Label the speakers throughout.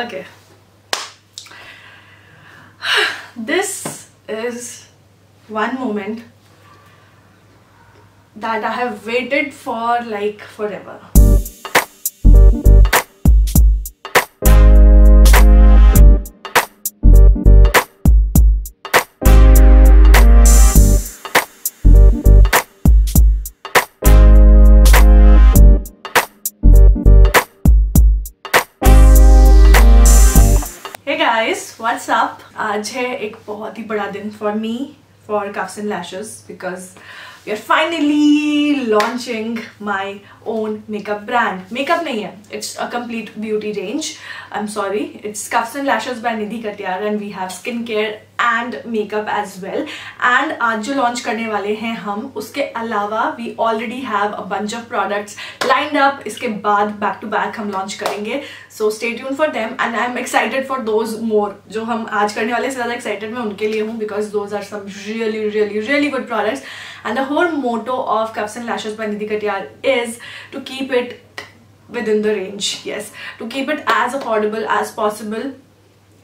Speaker 1: Okay. This is one moment that I have waited for like forever. Hey guys, what's up? आज है एक बहुत ही बड़ा दिन for me, for Cuffs and Lashes, because we are finally launching my own makeup brand. Makeup नहीं है, it's a complete beauty range. I'm sorry, it's Cuffs and Lashes by Nidhi Katiyar and we have skincare and makeup as well. And आज जो launch करने वाले हैं हम, उसके अलावा we already have a bunch of products lined up. इसके बाद back to back हम launch करेंगे. So stay tuned for them and I'm excited for those more. जो हम आज करने वाले से ज़्यादा excited मैं उनके लिए हूँ because those are some really good products. And the whole motto of Cuffs and Lashes by Nidhi Katiyar is to keep it within the range. Yes, to keep it as affordable as possible.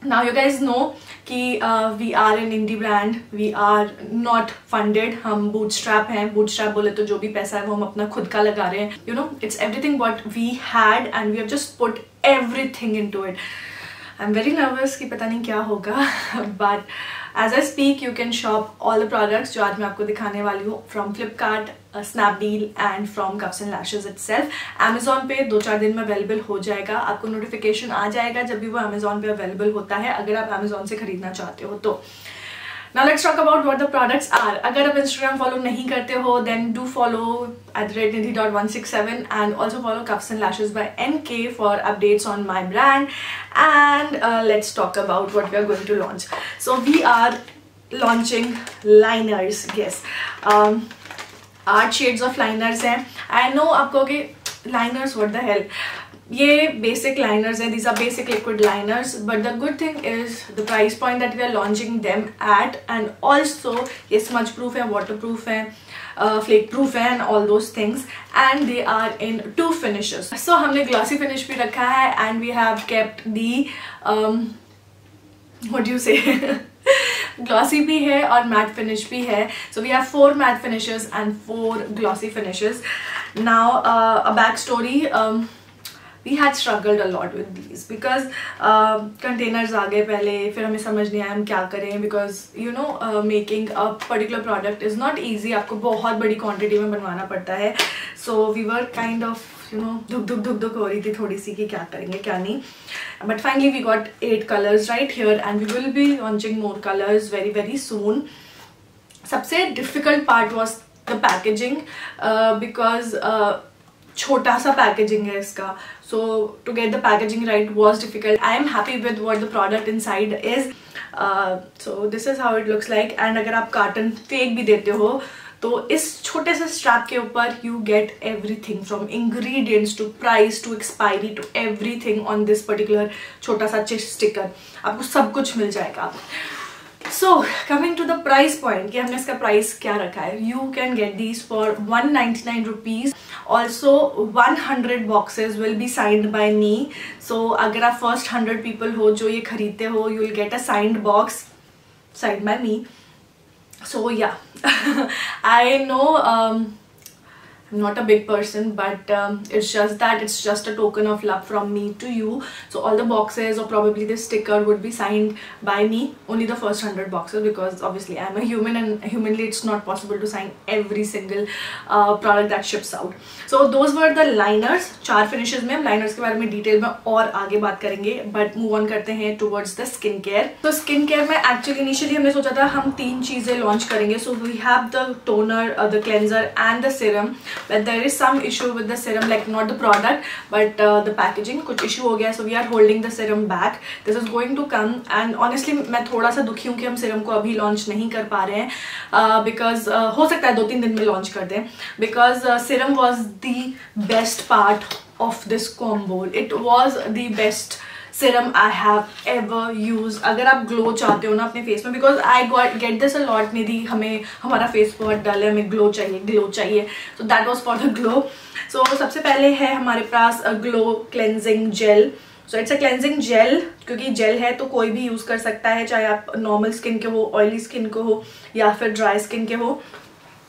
Speaker 1: Now you guys know कि we are an indie brand, we are not funded, हम bootstrap हैं. Bootstrap बोले तो जो भी पैसा है वो हम अपना खुद का लगा रहे हैं. You know, it's everything what we had and we have just put everything into it. I'm very nervous कि पता नहीं क्या होगा, but as I speak you can shop all the products जो आज मैं आपको दिखाने वाली हूँ from Flipkart, Snapdeal and from Cuffs and Lashes itself. Amazon पे 2-4 दिन में अवेलेबल हो जाएगा, आपको नोटिफिकेशन आ जाएगा जब भी वो Amazon पे अवेलेबल होता है अगर आप Amazon से खरीदना चाहते हो तो. Now let's talk about what the products are. अगर आप Instagram follow नहीं करते हो then do follow @nidhi.167 and also follow Cuffs and Lashes by NK for updates on my brand. And let's talk about what we are going to launch. So we are launching liners. Yes, 8 shades of liners हैं. I know आप कहोगे liners, what the hell? ये basic liners हैं, these are basic liquid liners, but the good thing is the price point that we are launching them at, and also ये smudge proof है, waterproof है, flake proof है and all those things, and they are in 2 finishes. So हमने glossy finish भी रखा है and we have kept the what do you say glossy भी है और matte finish भी है. So we have 4 matte finishes and 4 glossy finishes. Now a backstory. We had struggled a lot with these because containers आ गए पहले, फिर हमें समझ नहीं आया हम क्या करें because you know making a particular product is not easy. आपको बहुत बड़ी quantity में बनवाना पड़ता है. So we were kind of you know धुक हो रही थी थोड़ी सी कि क्या करेंगे क्या नहीं. But finally we got 8 colors right here and we will be launching more colors very soon. सबसे difficult part was the packaging because छोटा सा पैकेजिंग है इसका, so to get the packaging right was difficult. I am happy with what the product inside is. So this is how it looks like. And अगर आप carton फेंक भी देते हो तो इस छोटे से स्ट्रैप के ऊपर you get everything from ingredients to price to expiry to everything on this particular छोटा सा स्टिकर. आपको सब कुछ मिल जाएगा. So coming to the price point कि हमने इसका प्राइस क्या रखा है, you can get these for 199 rupees. Also 100 boxes will be signed by me. So अगर आप first 100 people हो जो ये खरीदते हो, you will get a signed box signed by me. So yeah, I know I'm not a big person, but it's just that it's just a token of love from me to you. So all the boxes or probably this sticker would be signed by me, only the first 100 boxes, because obviously I'm a human and humanly it's not possible to sign every single product that ships out. So those were the liners. 4 finishes में हम liners के बारे में detail में और आगे बात करेंगे, but move on करते हैं towards the skincare. So skincare में actually initially हमने सोचा था हम 3 चीजें launch करेंगे. So we have the toner, the cleanser and the serum. But there is some issue with the serum, like not the product but the packaging. कुछ issue हो गया, so we are holding the serum back. This is going to come, and honestly मैं थोड़ा सा दुखी हूँ कि हम serum को अभी launch नहीं कर पा रहे हैं because हो सकता है 2-3 दिन में launch कर दें, because serum was the best part of this combo. It was the best serum I have ever used. अगर आप ग्लो चाहते हो ना अपने फेस में, because I get this a lot, Nidhi हमें हमारा फेस बहुत डल है, हमें ग्लो चाहिए, so that was for the glow. So सबसे पहले है हमारे पास glow cleansing gel, so it's a cleansing gel, क्योंकि जेल है तो कोई भी यूज कर सकता है, चाहे आप नॉर्मल स्किन के हो, ऑयली स्किन के हो या फिर ड्राई स्किन के हो।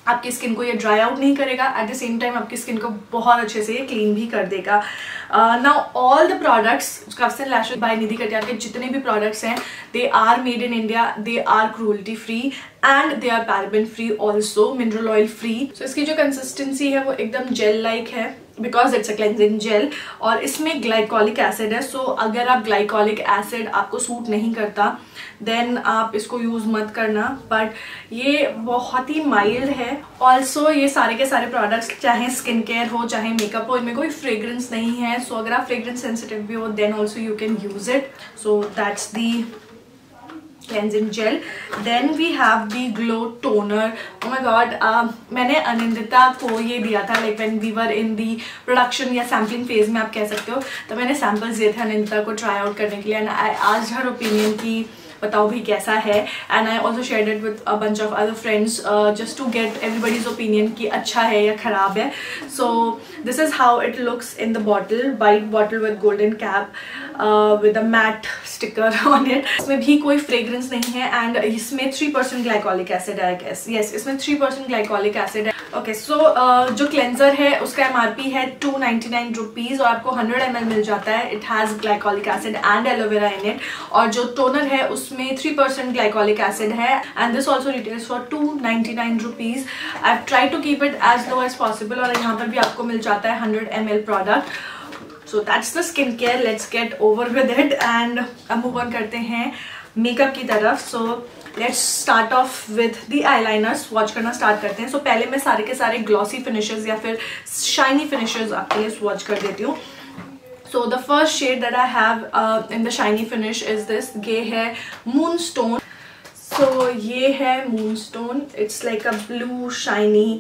Speaker 1: आपकी स्किन को ये ड्राई आउट नहीं करेगा, एट द सेम टाइम आपकी स्किन को बहुत अच्छे से क्लीन भी कर देगा। Now all the products cuffs and lashes by Nidhi Katiyar के जितने भी प्रोडक्ट्स हैं, they are made in India, they are cruelty free and they are paraben free, also mineral oil free. So इसकी जो कंसिस्टेंसी है वो एकदम जेल लाइक है, because it's a cleansing gel, और इसमें ग्लाइकोलिक एसिड है। सो अगर आप ग्लाइकोलिक एसिड आपको सूट नहीं करता देन आप इसको यूज मत करना, बट ये बहुत ही माइल्ड है। ऑल्सो ये सारे के सारे प्रोडक्ट्स, चाहे स्किन केयर हो चाहे मेकअप हो, इनमें कोई फ्रेग्रेंस नहीं है। सो अगर आप फ्रेग्रेंस सेंसिटिव भी हो then also you can use it. So that's the cleansing gel. Then we have the glow toner. Oh my god, मैंने अनिंदिता को ये दिया था, like when we were in the production या sampling phase में आप कह सकते हो, तो मैंने samples दिए थे अनिंदिता को try out करने के लिए, and I asked her opinion कि बताओ भी कैसा है, and I also shared it with a bunch of other friends just to get everybody's opinion कि अच्छा है या खराब है. So this is how it looks in the bottle, white bottle with golden cap with a matte sticker on it. इसमें भी कोई fragrance नहीं है, and इसमें 3% glycolic acid है, I guess. Yes, इसमें 3% glycolic acid है. Okay, so जो cleanser है उसका MRP है 299 rupees और आपको 100 ml मिल जाता है. It has glycolic acid and aloe vera in it. और जो toner है उसमें 3% glycolic acid है, and this also retails for 299 rupees. I've tried to keep it as low as possible और यहाँ पर भी आपको मिल जाता है 100 ml product. So that's the skincare. Let's get over with it and अब move on करते हैं मेकअप की तरफ. So let's start off with the eyeliners. swatch करना स्टार्ट करते हैं. So पहले मैं सारे के सारे glossy finishes या फिर shiny finishes आपके लिए swatch कर देती हूँ. So the first shade that I have in the shiny finish is this. ये है Moonstone. So ये है Moonstone. It's like a blue shiny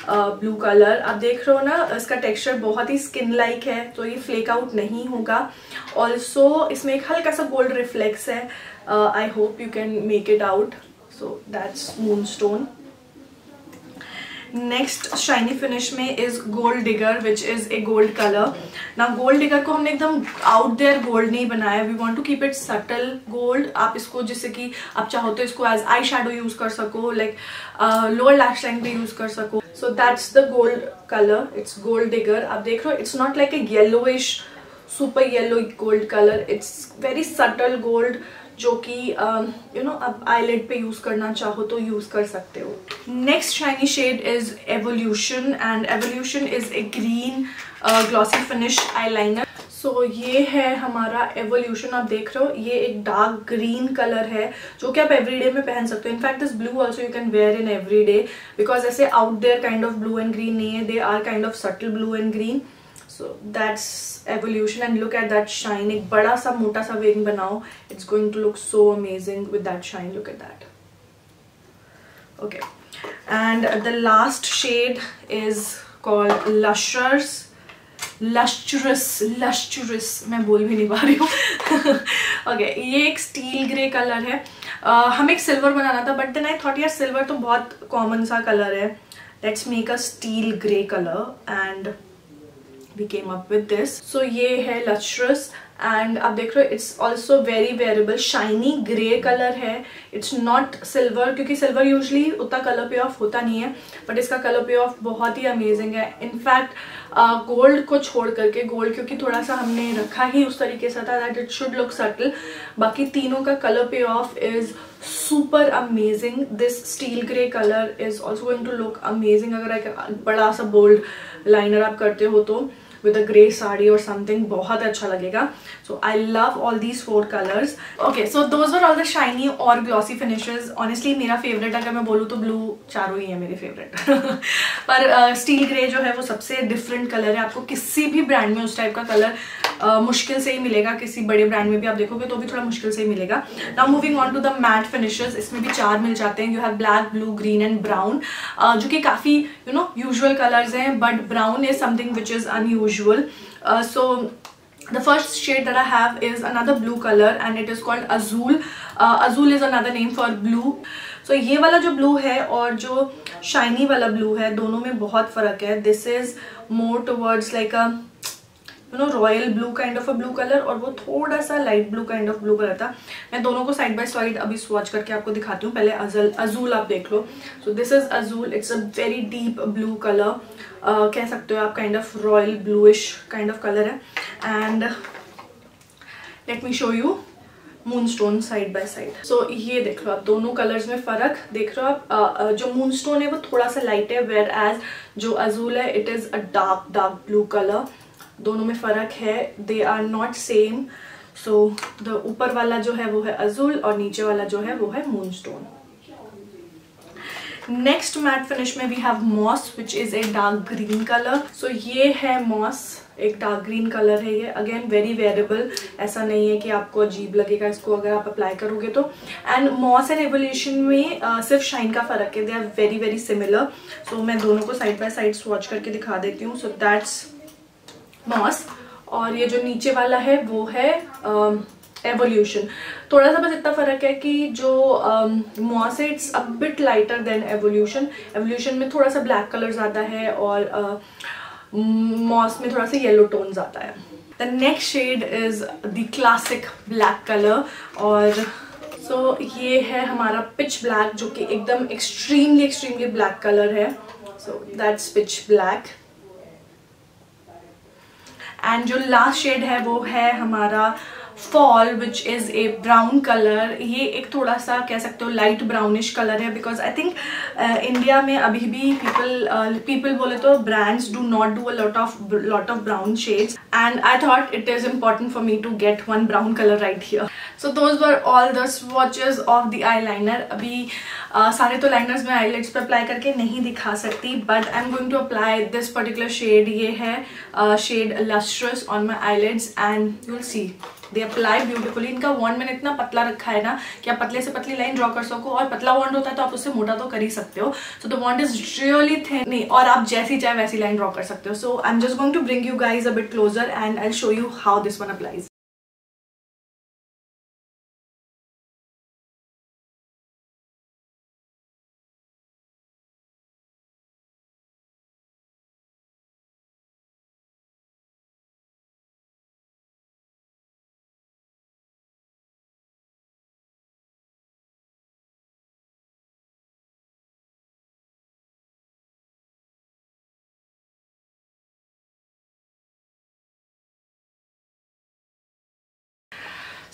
Speaker 1: blue colour. आप देख रहे हो ना, इसका टेक्सचर बहुत ही स्किन लाइक है, तो ये फ्लेक आउट नहीं होगा. ऑल्सो इसमें एक हल्का सा गोल्ड रिफ्लेक्स है. I hope you can make it out. So that's moonstone. Next shiny finish में is gold digger which is a gold colour. ना गोल्ड डिगर को हमने एकदम आउट देयर गोल्ड नहीं बनाया. We want to keep it subtle gold. आप इसको जिससे कि आप चाहो तो इसको एज आई शेडो यूज कर सको, लाइक लोअर लैश लाइन पे यूज कर सको. So that's the gold colour. It's gold digger. आप देख रहे हो, it's not like a yellowish super yellow gold colour. It's very subtle gold जो कि यू नो आप आईलिड पे यूज करना चाहो तो यूज कर सकते हो. Next shiny shade is evolution and evolution is a green glossy finish eyeliner. So ये है हमारा एवोल्यूशन. आप देख रहे हो ये एक डार्क ग्रीन कलर है जो कि आप एवरीडे में पहन सकते हो. In fact this blue also you can wear in everyday, because ऐसे out there kind of blue and green नहीं है. They are kind of subtle blue and green. So that's evolution and look at that shine. एक बड़ा सा मोटा सा wing बनाओ. It's going to look so amazing with that shine. Look at that. Okay, and the last shade is called Lustrous. मैं बोल भी नहीं पा रही हूँ. Okay, ये एक स्टील ग्रे कलर है. हमें एक सिल्वर बनाना था, बट देन आई थॉट यार सिल्वर तो बहुत कॉमन सा कलर है. Let's make a steel grey color and we came up with this. So ये है lustrous and आप देख रहे हो it's also very wearable. shiny grey color है. it's not silver, क्योंकि silver usually उतना color pay off होता नहीं है, but इसका color pay off बहुत ही amazing है. इनफैक्ट गोल्ड को छोड़ करके, गोल्ड क्योंकि थोड़ा सा हमने रखा ही उस तरीके से था that it should look subtle, बाकी तीनों का color pay off is super amazing. this steel grey color is also going to look amazing अगर एक बड़ा सा bold liner आप करते हो तो with a grey sari or something बहुत अच्छा लगेगा. So I love all these 4 colors. Okay, so those were all the shiny और glossy finishes. Honestly मेरा favorite अगर मैं बोलूँ तो blue चारों ही है मेरे favorite. पर steel grey जो है वो सबसे different color है. आपको किसी भी brand में उस type का color मुश्किल से ही मिलेगा. किसी बड़े brand में भी आप देखोगे तो भी थोड़ा मुश्किल से ही मिलेगा. Now moving on to the matte finishes. इसमें भी 4 मिल जाते हैं. You have black, blue, green and brown, जो कि काफी you know usual colors हैं, but brown is something which is unusual. So the first shade that I have is another blue color and it is called Azul. Azul is another name for blue. So ये वाला जो blue है और जो shiny वाला blue है, दोनों में बहुत फर्क है. This is more towards like a royal blue kind of a blue colour, और वो थोड़ा सा light blue kind of blue colour था। मैं दोनों को साइड बाय साइड अभी स्वॉच करके आपको दिखाती हूँ। पहले अजूल आप देख लो। So this is azul, it's a very deep blue colour, कह सकते हो आप, kind of royal bluish kind of colour है। And let me show you moonstone side by side. सो ये देख लो आप, दोनों कलर्स में फर्क देख रहे हो आप। जो मूनस्टोन है वो थोड़ा सा लाइट है, वेयर एज जो अजूल है it is a dark blue colour. दोनों में फर्क है, they are not same. So the ऊपर वाला जो है वो है अजूल और नीचे वाला जो है वो है मूनस्टोन। नेक्स्ट मैट फिनिश में we have moss which is a dark green colour. So ये है मॉस, एक डार्क ग्रीन कलर है ये। अगेन वेरी वेरिएबल, ऐसा नहीं है कि आपको अजीब लगेगा इसको अगर आप अप्लाई करोगे तो। एंड मॉस एंड एवोल्यूशन में सिर्फ शाइन का फर्क है, they are very very similar. So मैं दोनों को साइड बाय साइड स्वॉच करके दिखा देती हूँ। सो दैट्स मॉस, और ये जो नीचे वाला है वो है एवोल्यूशन। थोड़ा सा बस इतना फर्क है कि जो मॉस है it's a bit lighter than evolution. Evolution में थोड़ा सा ब्लैक कलर ज्यादा है और मॉस में थोड़ा सा येलो टोन आता है। The next shade is the classic black colour, और सो ये है हमारा पिच ब्लैक जो कि एकदम एक्सट्रीमली ब्लैक कलर है। So that's pitch black. And जो लास्ट शेड है वो है हमारा fall which is a brown colour. ये एक थोड़ा सा कह सकते हो लाइट ब्राउनिश कलर है, बिकॉज आई थिंक इंडिया में अभी भी पीपल बोले तो brands do not do a lot of brown shades, and I thought it is important for me to get one brown colour right here. So those were all the swatches of the eye liner. अभी सारे तो liners में eyelids पे apply करके नहीं दिखा सकती, but I am going to apply this particular shade. ये है shade lustrous on my eyelids and you will see they apply beautifully. इनका वॉन्ड मैंने इतना पतला रखा है ना कि आप पतले से पतली लाइन ड्रॉ कर सको, और पतला वॉन्ड होता है तो आप उससे मोटा तो कर ही सकते हो। So the wand is really thin नहीं, और आप जैसी चाहे वैसी लाइन ड्रॉ कर सकते हो। So I am just going to bring you guys a bit closer and I show you how this one applies.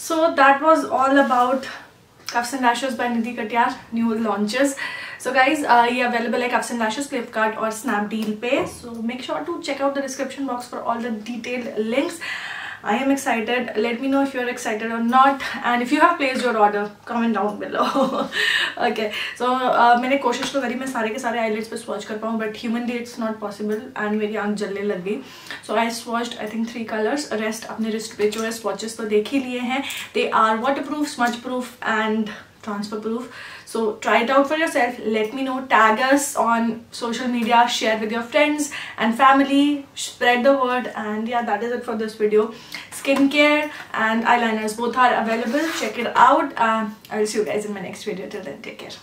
Speaker 1: So that was all about Cuffs and Lashes by Nidhi Katiyar new launches. So guys, ये available है Cuffs and Lashes, Flipkart और Snapdeal पे. So make sure to check out the description box for all the detailed links. I am excited. Let me know if you're excited or not, and if you have placed your order, comment down below. Okay. So मैंने कोशिश तो करी मैं सारे के सारे eyelids पे swatch कर पाऊँ, but humanly it's not possible, and मेरी आँख जलने लग गई. So I swatched I think 3 colors. Rest अपने wrist पे जो है swatches तो देख ही लिए हैं. They are waterproof, smudge proof and transfer proof. So try it out for yourself. Let me know. Tag us on social media. Share with your friends and family. Spread the word. And yeah, that is it for this video. Skincare and eyeliners both are available. Check it out. I will see you guys in my next video. Till then, take care.